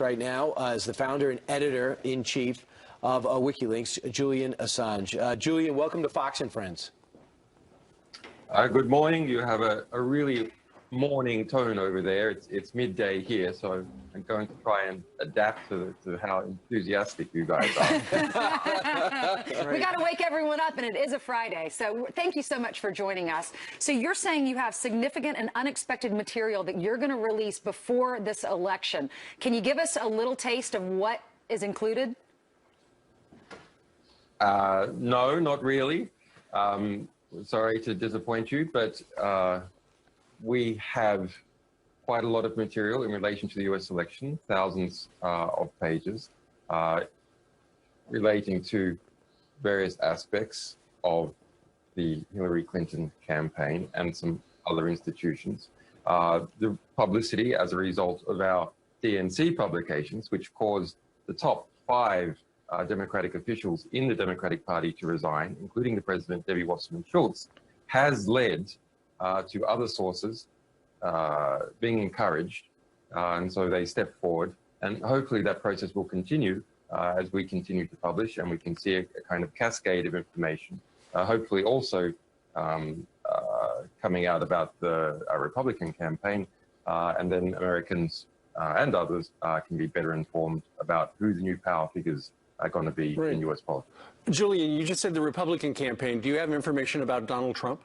right now is the founder and editor-in-chief of WikiLeaks, Julian Assange. Julian, welcome to Fox and Friends. Good morning. You have a really morning tone over there. It's midday here, so I'm going to try and adapt to how enthusiastic you guys are. We got to wake everyone up, and it is a Friday. So thank you so much for joining us. So you're saying you have significant and unexpected material that you're going to release before this election. Can you give us a little taste of what is included? No, not really. Sorry to disappoint you, but we have quite a lot of material in relation to the US election, thousands of pages relating to various aspects of the Hillary Clinton campaign and some other institutions. The publicity as a result of our DNC publications, which caused the top 5 Democratic officials in the Democratic Party to resign, including the President, Debbie Wasserman Schultz, has led to other sources being encouraged, and so they step forward, and hopefully that process will continue as we continue to publish, and we can see a kind of cascade of information, hopefully also coming out about the Republican campaign, and then Americans and others can be better informed about who the new power figures are going to be in U.S. politics. Julian, you just said the Republican campaign. Do you have information about Donald Trump?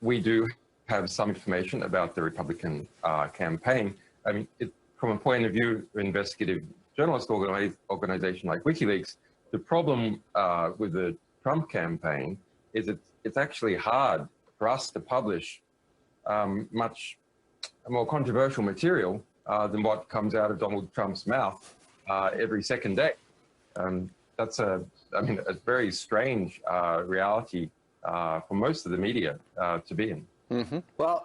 We do have some information about the Republican campaign. I mean, from a point of view of an investigative journalist organization like WikiLeaks, the problem with the Trump campaign is it's actually hard for us to publish much more controversial material than what comes out of Donald Trump's mouth every second day. That's a very strange reality for most of the media to be in. Mm-hmm. Well,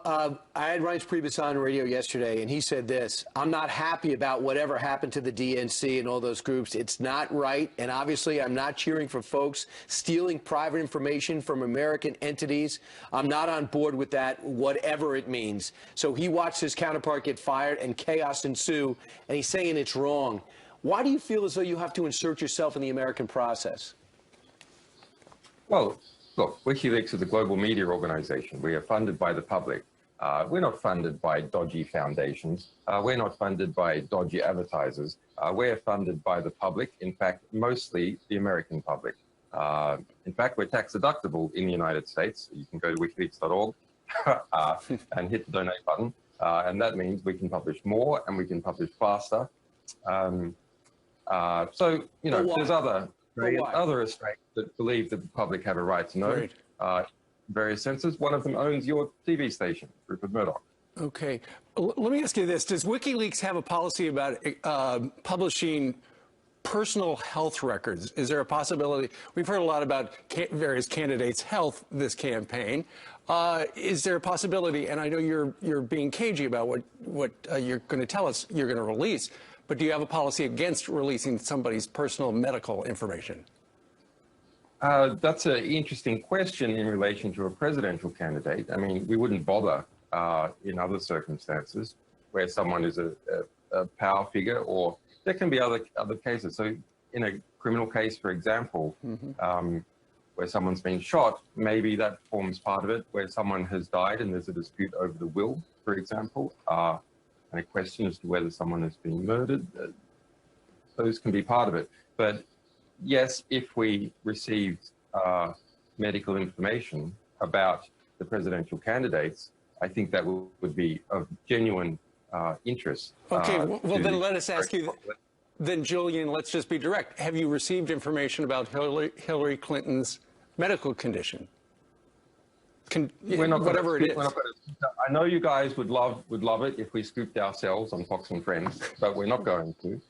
I had Reince Priebus on radio yesterday, and he said this: I'm not happy about whatever happened to the DNC and all those groups. It's not right, and obviously I'm not cheering for folks stealing private information from American entities. I'm not on board with that, whatever it means. So he watched his counterpart get fired and chaos ensue, and he's saying it's wrong. Why do you feel as though you have to insert yourself in the American process? Well, look, WikiLeaks is a global media organization. We are funded by the public. We're not funded by dodgy foundations. We're not funded by dodgy advertisers. We're funded by the public, in fact, mostly the American public. In fact, we're tax deductible in the United States. You can go to wikileaks.org and hit the donate button. And that means we can publish more and we can publish faster. So, you know, there's other Australians that believe that the public have a right to know various senses. One of them owns your TV station, Rupert Murdoch. Okay. Let me ask you this. Does WikiLeaks have a policy about publishing personal health records? Is there a possibility? We've heard a lot about various candidates' health this campaign. Is there a possibility, and I know you're being cagey about what you're going to tell us you're going to release, but do you have a policy against releasing somebody's personal medical information? That's an interesting question in relation to a presidential candidate. I mean, we wouldn't bother in other circumstances where someone is a power figure, or there can be other cases. So in a criminal case, for example, where someone's been shot, maybe that forms part of it. Where someone has died and there's a dispute over the will, for example, and a question as to whether someone has been murdered, those can be part of it. But yes, if we received medical information about the presidential candidates, I think that would be of genuine interest. Okay, well then let us ask you, then Julian, let's just be direct. Have you received information about Hillary Clinton's medical condition? Whatever it is. I know you guys would love it if we scooped ourselves on Fox and Friends, but we're not going to.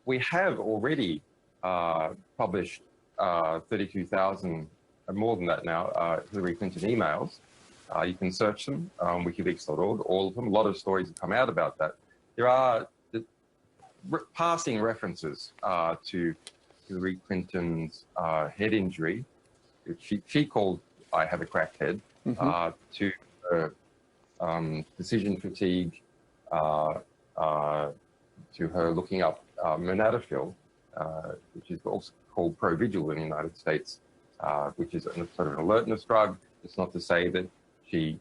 We have already published 32,000, more than that now, Hillary Clinton emails. You can search them on wikileaks.org, all of them. A lot of stories have come out about that. There are passing references to Hillary Clinton's head injury, which she called I have a cracked head, to decision fatigue, to her looking up monadophyll, which is also called Provigil in the United States, which is a sort of an alertness drug. It's not to say that she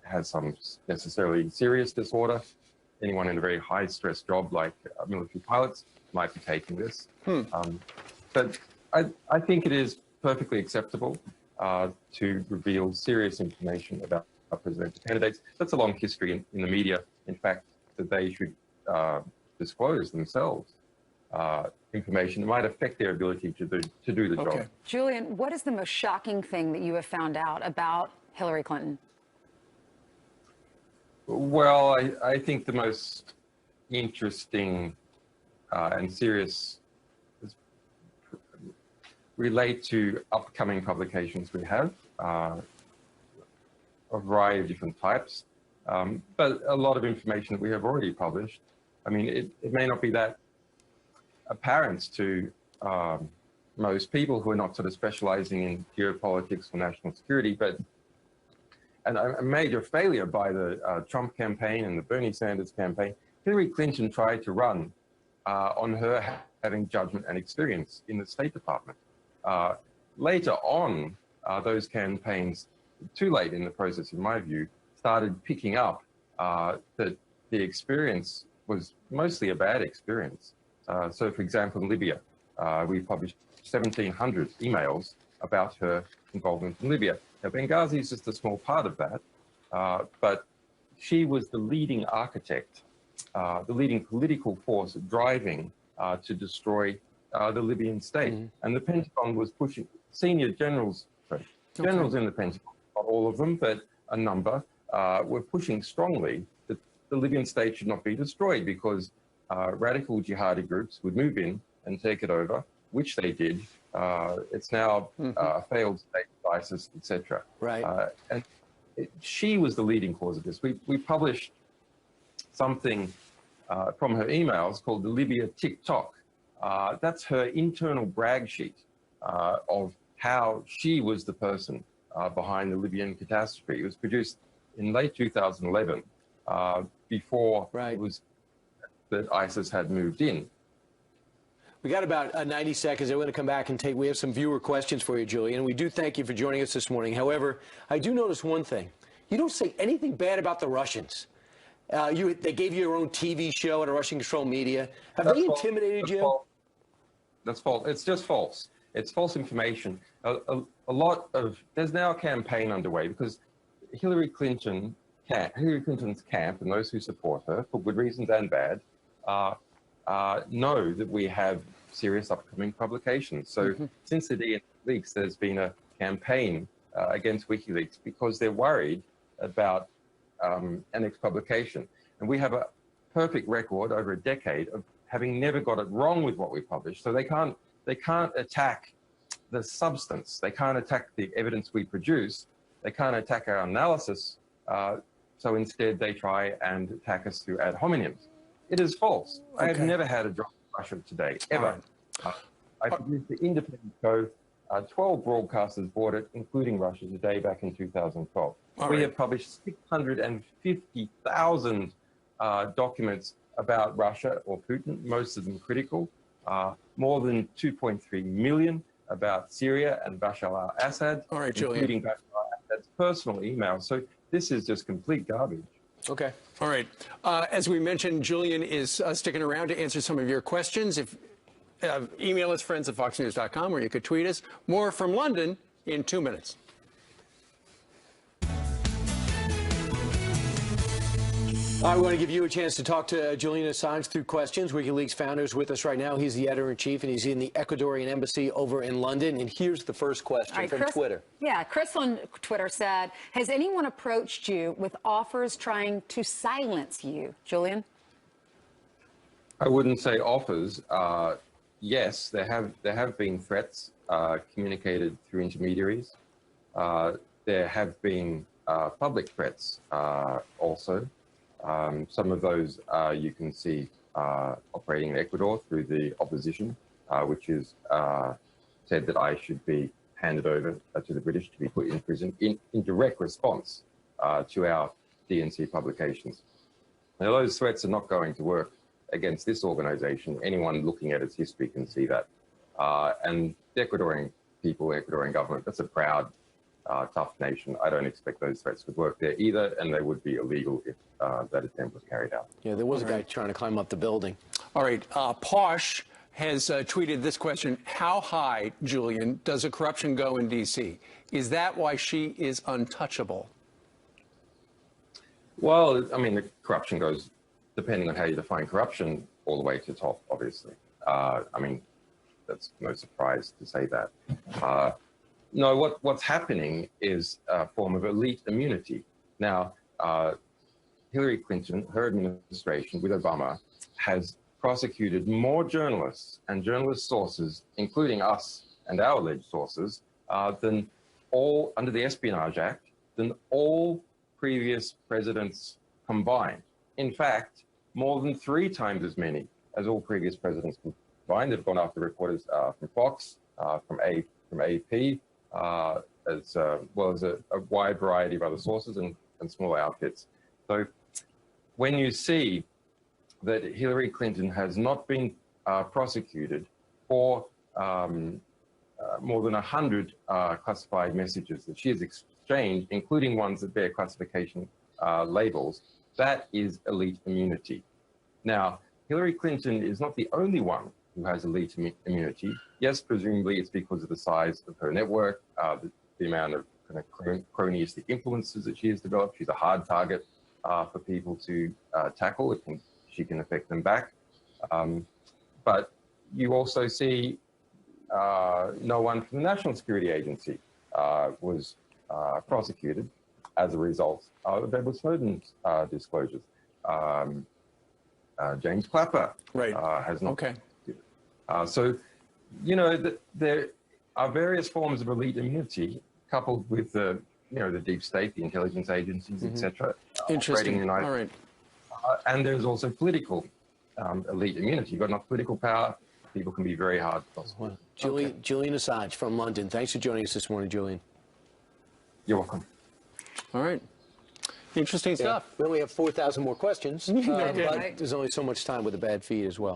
has some necessarily serious disorder. Anyone in a very high-stress job like military pilots might be taking this. But I think it is perfectly acceptable to reveal serious information about our presidential candidates. That's a long history in the media, in fact, that they should disclose themselves information that might affect their ability to do the job. Julian, what is the most shocking thing that you have found out about Hillary Clinton? Well, I think the most interesting and serious relate to upcoming publications we have, a variety of different types, but a lot of information that we have already published. I mean, it may not be that apparent to most people who are not sort of specializing in geopolitics or national security, but a major failure by the Trump campaign and the Bernie Sanders campaign. Hillary Clinton tried to run on her having judgment and experience in the State Department. Later on, those campaigns, too late in the process, in my view, started picking up that the experience was mostly a bad experience. So, for example, in Libya, we published 1,700 emails about her involvement in Libya. Now, Benghazi is just a small part of that, but she was the leading architect, the leading political force driving to destroy the Libyan state. And the Pentagon was pushing, senior generals in the Pentagon, not all of them, but a number, were pushing strongly that the Libyan state should not be destroyed because radical jihadi groups would move in and take it over, which they did. It's now a failed state, ISIS, etc. Right. And she was the leading cause of this. We published something from her emails called the Libya TikTok. That's her internal brag sheet of how she was the person behind the Libyan catastrophe. It was produced in late 2011, before it was that ISIS had moved in. We got about 90 seconds. I want to come back and we have some viewer questions for you, Julian. We do thank you for joining us this morning. However, I do notice one thing. You don't say anything bad about the Russians. They gave you your own TV show and a Russian-controlled media. Have they intimidated you? That's false. It's just false. It's false information. There's now a campaign underway because Hillary Clinton's camp and those who support her, for good reasons and bad, know that we have serious upcoming publications. So since the WikiLeaks, there's been a campaign against WikiLeaks because they're worried about an ex-publication. And we have a perfect record over a decade of having never got it wrong with what we publish. So they can't attack the substance. They can't attack the evidence we produce. They can't attack our analysis. So instead they try and attack us through ad hominems. It is false. I have never had a job in Russia today, ever. I produced the independent show. 12 broadcasters bought it, including Russia Today, back in 2012. We have published 650,000 documents about Russia or Putin, most of them critical. More than 2.3 million about Syria and Bashar al-Assad, including Bashar al-Assad's personal emails. So this is just complete garbage. Okay. All right. As we mentioned, Julian is sticking around to answer some of your questions. Email us, friends@foxnews.com, or you could tweet us. More from London in 2 minutes. I want to give you a chance to talk to Julian Assange through questions. WikiLeaks founder is with us right now. He's the editor-in-chief, and he's in the Ecuadorian embassy over in London. And here's the first question from Twitter. Yeah, Chris on Twitter said, has anyone approached you with offers trying to silence you? Julian? I wouldn't say offers. Yes, there have been threats communicated through intermediaries. There have been public threats also. Some of those you can see operating in Ecuador through the opposition, which is said that I should be handed over to the British to be put in prison in direct response to our DNC publications. Now, those threats are not going to work against this organization. Anyone looking at its history can see that. And the Ecuadorian people, Ecuadorian government, that's a proud, tough nation. I don't expect those threats would work there either, and they would be illegal if that attempt was carried out. Yeah, there was a guy trying to climb up the building. All right, Posh has tweeted this question: how high, Julian, does the corruption go in D.C.? Is that why she is untouchable? Well, I mean, the corruption goes, depending on how you define corruption, all the way to the top, obviously. I mean, that's no surprise to say that. No, what's happening is a form of elite immunity. Now, Hillary Clinton, her administration with Obama, has prosecuted more journalists and journalist sources, including us and our alleged sources, than all, under the Espionage Act, than all previous presidents combined. In fact, more than 3 times as many as all previous presidents combined. They've gone after reporters from Fox, from AP, as well as a wide variety of other sources and small outfits. So when you see that Hillary Clinton has not been prosecuted for more than 100 classified messages that she has exchanged, including ones that bear classification labels, that is elite immunity. Now, Hillary Clinton is not the only one who has elite immunity. Yes, presumably it's because of the size of her network, the amount of kind of cronyistic influences that she has developed. She's a hard target for people to tackle. She can affect them back. But you also see no one from the National Security Agency was prosecuted as a result of Edward Snowden's disclosures. James Clapper has not. Okay. So, you know, there are various forms of elite immunity coupled with the, you know, the deep state, the intelligence agencies, etc. Interesting. All right. And there's also political elite immunity. You've got enough political power, people can be very hard to prosecute. Well, Julian Assange from London. Thanks for joining us this morning, Julian. You're welcome. All right. Interesting stuff. We only have 4,000 more questions, Okay. but there's only so much time with a bad feed as well.